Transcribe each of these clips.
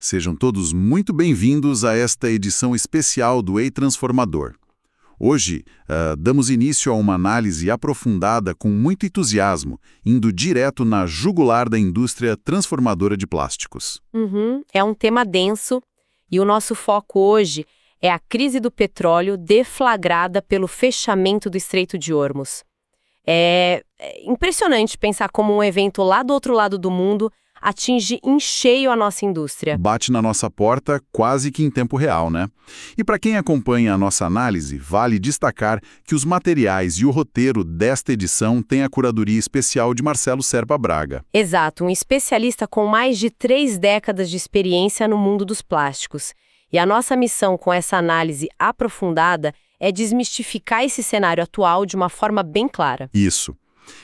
Sejam todos muito bem-vindos a esta edição especial do Ei Transformador. Hoje, damos início a uma análise aprofundada com muito entusiasmo, indo direto na jugular da indústria transformadora de plásticos. É um tema denso e o nosso foco hoje é a crise do petróleo deflagrada pelo fechamento do Estreito de Hormuz. É impressionante pensar como um evento lá do outro lado do mundo atinge em cheio a nossa indústria. Bate na nossa porta quase que em tempo real, né? E para quem acompanha a nossa análise, vale destacar que os materiais e o roteiro desta edição têm a curadoria especial de Marcelo Serpa Braga. Exato, um especialista com mais de 3 décadas de experiência no mundo dos plásticos. E a nossa missão com essa análise aprofundada é desmistificar esse cenário atual de uma forma bem clara. Isso.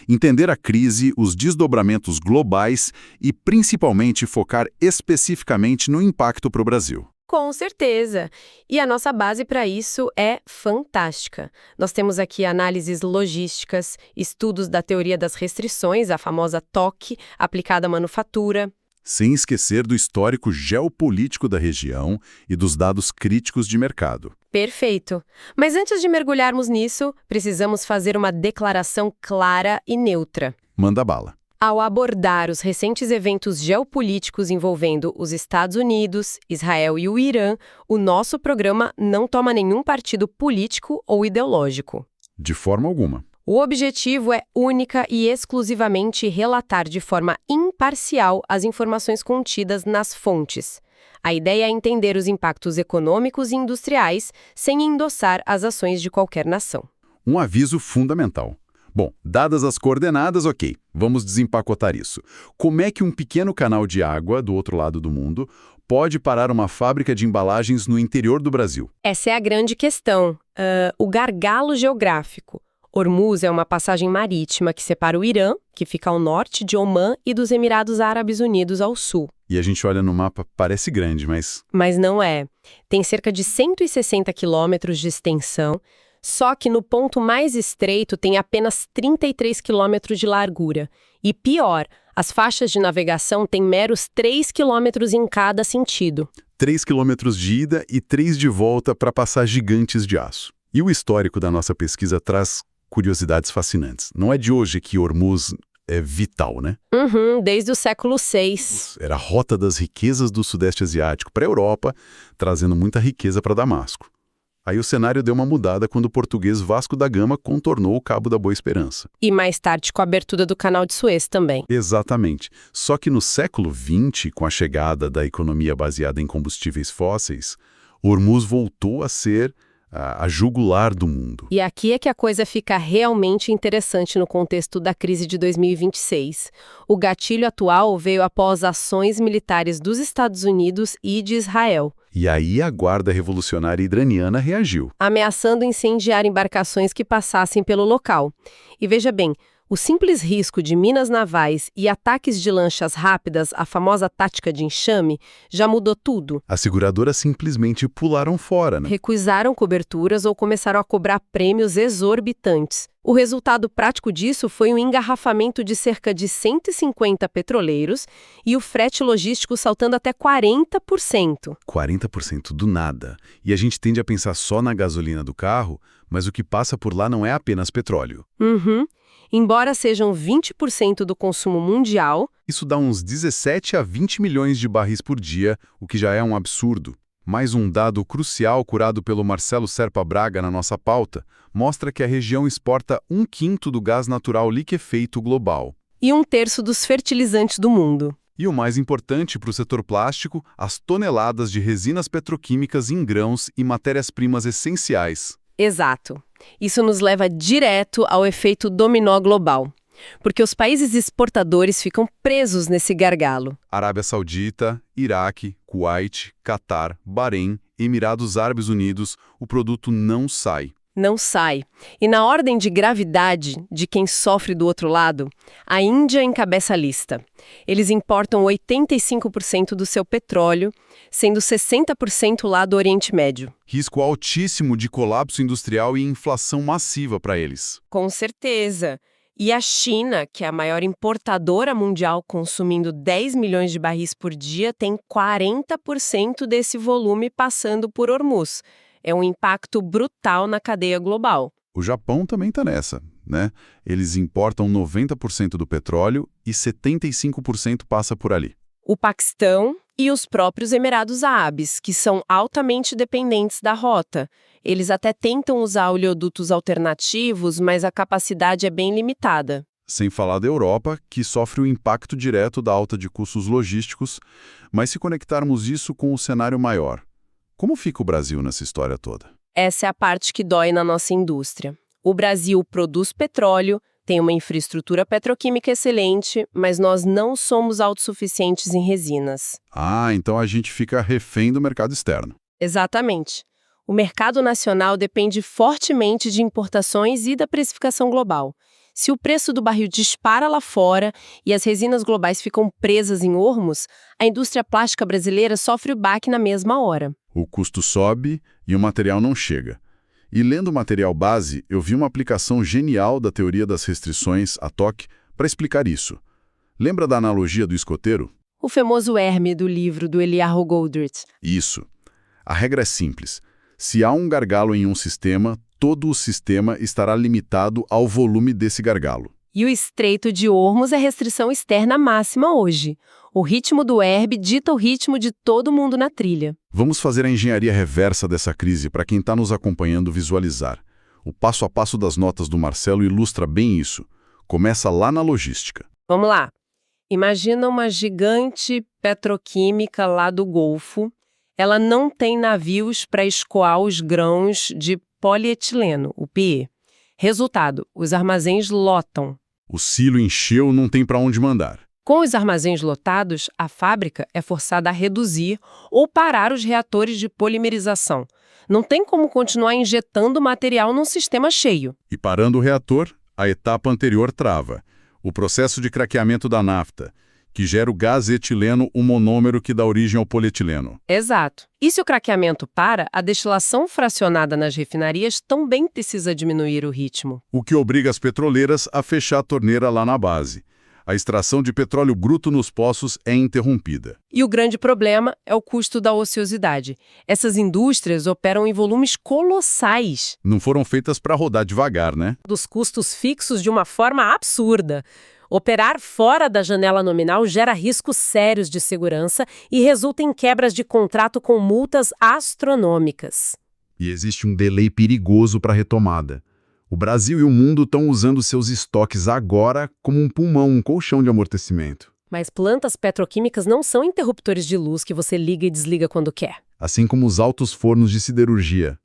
Entender a crise, os desdobramentos globais e, principalmente, focar especificamente no impacto para o Brasil. Com certeza. E a nossa base para isso é fantástica. Nós temos aqui análises logísticas, estudos da teoria das restrições, a famosa TOC, aplicada à manufatura. Sem esquecer do histórico geopolítico da região e dos dados críticos de mercado. Perfeito. Mas antes de mergulharmos nisso, precisamos fazer uma declaração clara e neutra. Manda bala. Ao abordar os recentes eventos geopolíticos envolvendo os Estados Unidos, Israel e o Irã, o nosso programa não toma nenhum partido político ou ideológico. De forma alguma. O objetivo é única e exclusivamente relatar de forma imparcial as informações contidas nas fontes. A ideia é entender os impactos econômicos e industriais sem endossar as ações de qualquer nação. Um aviso fundamental. Bom, dadas as coordenadas, ok, vamos desempacotar isso. Como é que um pequeno canal de água do outro lado do mundo pode parar uma fábrica de embalagens no interior do Brasil? Essa é a grande questão. O gargalo geográfico. Hormuz é uma passagem marítima que separa o Irã, que fica ao norte, de Omã e dos Emirados Árabes Unidos ao sul. E a gente olha no mapa, parece grande, mas... Mas não é. Tem cerca de 160 quilômetros de extensão, só que no ponto mais estreito tem apenas 33 quilômetros de largura. E pior, as faixas de navegação têm meros 3 quilômetros em cada sentido. 3 quilômetros de ida e 3 de volta para passar gigantes de aço. E o histórico da nossa pesquisa traz curiosidades fascinantes. Não é de hoje que Hormuz é vital, né? Desde o século VI. Era a rota das riquezas do Sudeste Asiático para a Europa, trazendo muita riqueza para Damasco. Aí o cenário deu uma mudada quando o português Vasco da Gama contornou o Cabo da Boa Esperança. E mais tarde com a abertura do Canal de Suez também. Exatamente. Só que no século XX, com a chegada da economia baseada em combustíveis fósseis, Hormuz voltou a ser a jugular do mundo. E aqui é que a coisa fica realmente interessante no contexto da crise de 2026. O gatilho atual veio após ações militares dos Estados Unidos e de Israel. E aí a Guarda Revolucionária Iraniana reagiu. Ameaçando incendiar embarcações que passassem pelo local. E veja bem, o simples risco de minas navais e ataques de lanchas rápidas, a famosa tática de enxame, já mudou tudo. As seguradoras simplesmente pularam fora, né? Recusaram coberturas ou começaram a cobrar prêmios exorbitantes. O resultado prático disso foi um engarrafamento de cerca de 150 petroleiros e o frete logístico saltando até 40%. 40% do nada. E a gente tende a pensar só na gasolina do carro, mas o que passa por lá não é apenas petróleo. Embora sejam 20% do consumo mundial, isso dá uns 17 a 20 milhões de barris por dia, o que já é um absurdo. Mais um dado crucial curado pelo Marcelo Serpa Braga na nossa pauta mostra que a região exporta 1/5 do gás natural liquefeito global. E 1/3 dos fertilizantes do mundo. E o mais importante para o setor plástico, as toneladas de resinas petroquímicas em grãos e matérias-primas essenciais. Exato. Isso nos leva direto ao efeito dominó global. Porque os países exportadores ficam presos nesse gargalo. Arábia Saudita, Iraque, Kuwait, Catar, Bahrein, Emirados Árabes Unidos, o produto não sai. Não sai. E na ordem de gravidade de quem sofre do outro lado, a Índia encabeça a lista. Eles importam 85% do seu petróleo, sendo 60% lá do Oriente Médio. Risco altíssimo de colapso industrial e inflação massiva para eles. Com certeza. E a China, que é a maior importadora mundial, consumindo 10 milhões de barris por dia, tem 40% desse volume passando por Hormuz. É um impacto brutal na cadeia global. O Japão também está nessa, né? Eles importam 90% do petróleo e 75% passa por ali. O Paquistão e os próprios Emirados Árabes, que são altamente dependentes da rota. Eles até tentam usar oleodutos alternativos, mas a capacidade é bem limitada. Sem falar da Europa, que sofre o impacto direto da alta de custos logísticos, mas se conectarmos isso com o cenário maior, como fica o Brasil nessa história toda? Essa é a parte que dói na nossa indústria. O Brasil produz petróleo, tem uma infraestrutura petroquímica excelente, mas nós não somos autossuficientes em resinas. Ah, então a gente fica refém do mercado externo. Exatamente. O mercado nacional depende fortemente de importações e da precificação global. Se o preço do barril dispara lá fora e as resinas globais ficam presas em Hormuz, a indústria plástica brasileira sofre o baque na mesma hora. O custo sobe e o material não chega. E lendo o material base, eu vi uma aplicação genial da teoria das restrições, a TOC, para explicar isso. Lembra da analogia do escoteiro? O famoso Herme do livro do Eliyahu Goldratt. Isso. A regra é simples. Se há um gargalo em um sistema, todo o sistema estará limitado ao volume desse gargalo. E o Estreito de Hormuz é restrição externa máxima hoje. O ritmo do Herbe dita o ritmo de todo mundo na trilha. Vamos fazer a engenharia reversa dessa crise para quem está nos acompanhando visualizar. O passo a passo das notas do Marcelo ilustra bem isso. Começa lá na logística. Vamos lá. Imagina uma gigante petroquímica lá do Golfo. Ela não tem navios para escoar os grãos de polietileno, o PE. Resultado, os armazéns lotam. O silo encheu, não tem para onde mandar. Com os armazéns lotados, a fábrica é forçada a reduzir ou parar os reatores de polimerização. Não tem como continuar injetando material num sistema cheio. E parando o reator, a etapa anterior trava. O processo de craqueamento da nafta, que gera o gás etileno, o monômero que dá origem ao polietileno. Exato. E se o craqueamento para, a destilação fracionada nas refinarias também precisa diminuir o ritmo. O que obriga as petroleiras a fechar a torneira lá na base. A extração de petróleo bruto nos poços é interrompida. E o grande problema é o custo da ociosidade. Essas indústrias operam em volumes colossais. Não foram feitas para rodar devagar, né? Dos custos fixos de uma forma absurda. Operar fora da janela nominal gera riscos sérios de segurança e resulta em quebras de contrato com multas astronômicas. E existe um delay perigoso para a retomada. O Brasil e o mundo estão usando seus estoques agora como um pulmão, um colchão de amortecimento. Mas plantas petroquímicas não são interruptores de luz que você liga e desliga quando quer. Assim como os altos fornos de siderurgia.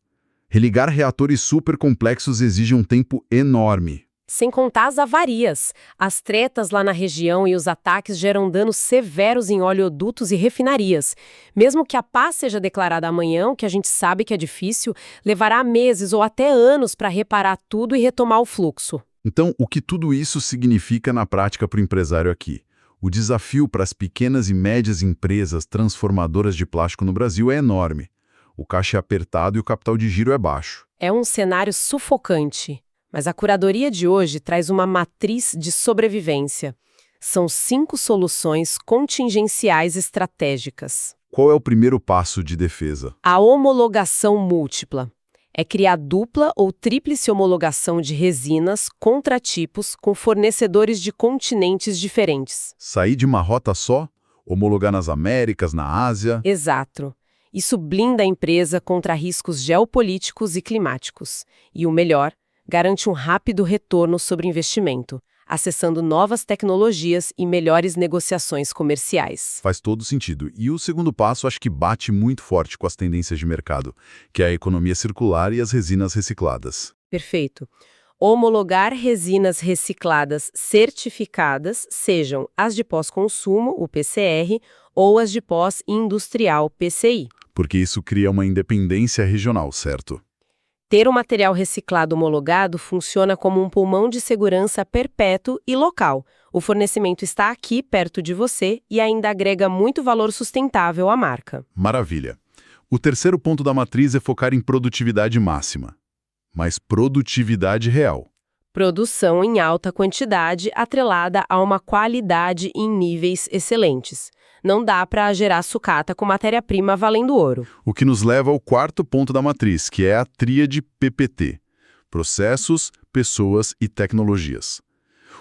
Religar reatores supercomplexos exige um tempo enorme. Sem contar as avarias. As tretas lá na região e os ataques geram danos severos em oleodutos e refinarias. Mesmo que a paz seja declarada amanhã, o que a gente sabe que é difícil, levará meses ou até anos para reparar tudo e retomar o fluxo. Então, o que tudo isso significa na prática para o empresário aqui? O desafio para as pequenas e médias empresas transformadoras de plástico no Brasil é enorme. O caixa é apertado e o capital de giro é baixo. É um cenário sufocante. Mas a curadoria de hoje traz uma matriz de sobrevivência. São 5 soluções contingenciais estratégicas. Qual é o primeiro passo de defesa? A homologação múltipla. É criar dupla ou tríplice homologação de resinas, contratipos, com fornecedores de continentes diferentes. Sair de uma rota só? Homologar nas Américas, na Ásia? Exato. Isso blinda a empresa contra riscos geopolíticos e climáticos. E o melhor, garante um rápido retorno sobre investimento, acessando novas tecnologias e melhores negociações comerciais. Faz todo sentido. E o segundo passo acho que bate muito forte com as tendências de mercado, que é a economia circular e as resinas recicladas. Perfeito. Homologar resinas recicladas certificadas, sejam as de pós-consumo, o PCR, ou as de pós-industrial, PCI. Porque isso cria uma independência regional, certo? Ter o material reciclado homologado funciona como um pulmão de segurança perpétuo e local. O fornecimento está aqui, perto de você, e ainda agrega muito valor sustentável à marca. Maravilha. O terceiro ponto da matriz é focar em produtividade máxima. Mas produtividade real. Produção em alta quantidade atrelada a uma qualidade em níveis excelentes. Não dá para gerar sucata com matéria-prima valendo ouro. O que nos leva ao quarto ponto da matriz, que é a tríade PPT: processos, pessoas e tecnologias.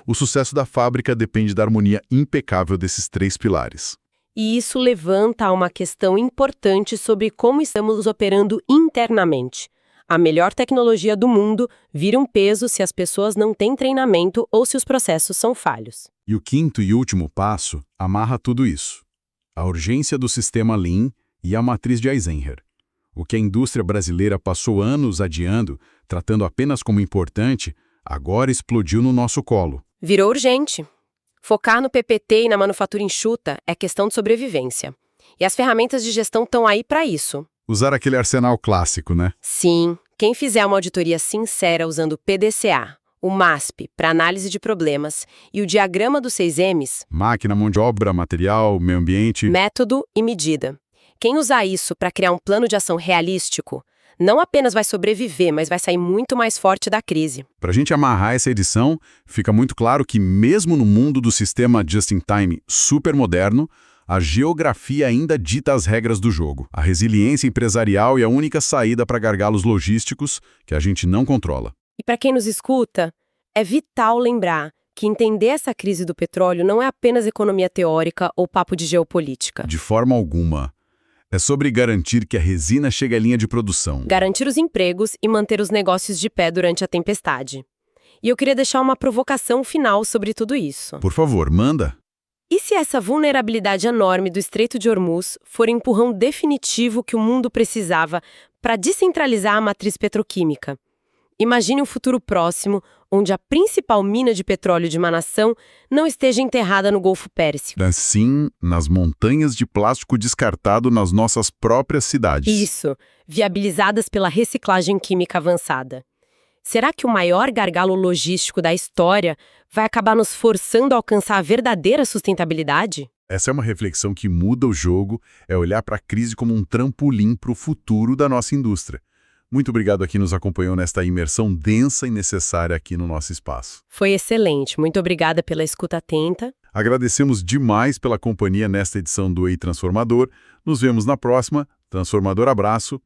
O sucesso da fábrica depende da harmonia impecável desses três pilares. E isso levanta uma questão importante sobre como estamos operando internamente. A melhor tecnologia do mundo vira um peso se as pessoas não têm treinamento ou se os processos são falhos. E o quinto e último passo amarra tudo isso: a urgência do sistema Lean e a matriz de Eisenhower. O que a indústria brasileira passou anos adiando, tratando apenas como importante, agora explodiu no nosso colo. Virou urgente. Focar no PPT e na manufatura enxuta é questão de sobrevivência. E as ferramentas de gestão estão aí para isso. Usar aquele arsenal clássico, né? Sim, quem fizer uma auditoria sincera usando o PDCA, o MASP para análise de problemas e o diagrama dos 6Ms, máquina, mão de obra, material, meio ambiente, método e medida. Quem usar isso para criar um plano de ação realístico, não apenas vai sobreviver, mas vai sair muito mais forte da crise. Para a gente amarrar essa edição, fica muito claro que mesmo no mundo do sistema just-in-time supermoderno, a geografia ainda dita as regras do jogo. A resiliência empresarial é a única saída para gargalos logísticos que a gente não controla. E para quem nos escuta, é vital lembrar que entender essa crise do petróleo não é apenas economia teórica ou papo de geopolítica. De forma alguma. É sobre garantir que a resina chegue à linha de produção. Garantir os empregos e manter os negócios de pé durante a tempestade. E eu queria deixar uma provocação final sobre tudo isso. Por favor, manda. E se essa vulnerabilidade enorme do Estreito de Hormuz for o empurrão definitivo que o mundo precisava para descentralizar a matriz petroquímica? Imagine um futuro próximo onde a principal mina de petróleo de uma nação não esteja enterrada no Golfo Pérsico. Sim, nas montanhas de plástico descartado nas nossas próprias cidades. Isso, viabilizadas pela reciclagem química avançada. Será que o maior gargalo logístico da história vai acabar nos forçando a alcançar a verdadeira sustentabilidade? Essa é uma reflexão que muda o jogo, é olhar para a crise como um trampolim para o futuro da nossa indústria. Muito obrigado a quem nos acompanhou nesta imersão densa e necessária aqui no nosso espaço. Foi excelente. Muito obrigada pela escuta atenta. Agradecemos demais pela companhia nesta edição do Ei Transformador. Nos vemos na próxima. Transformador abraço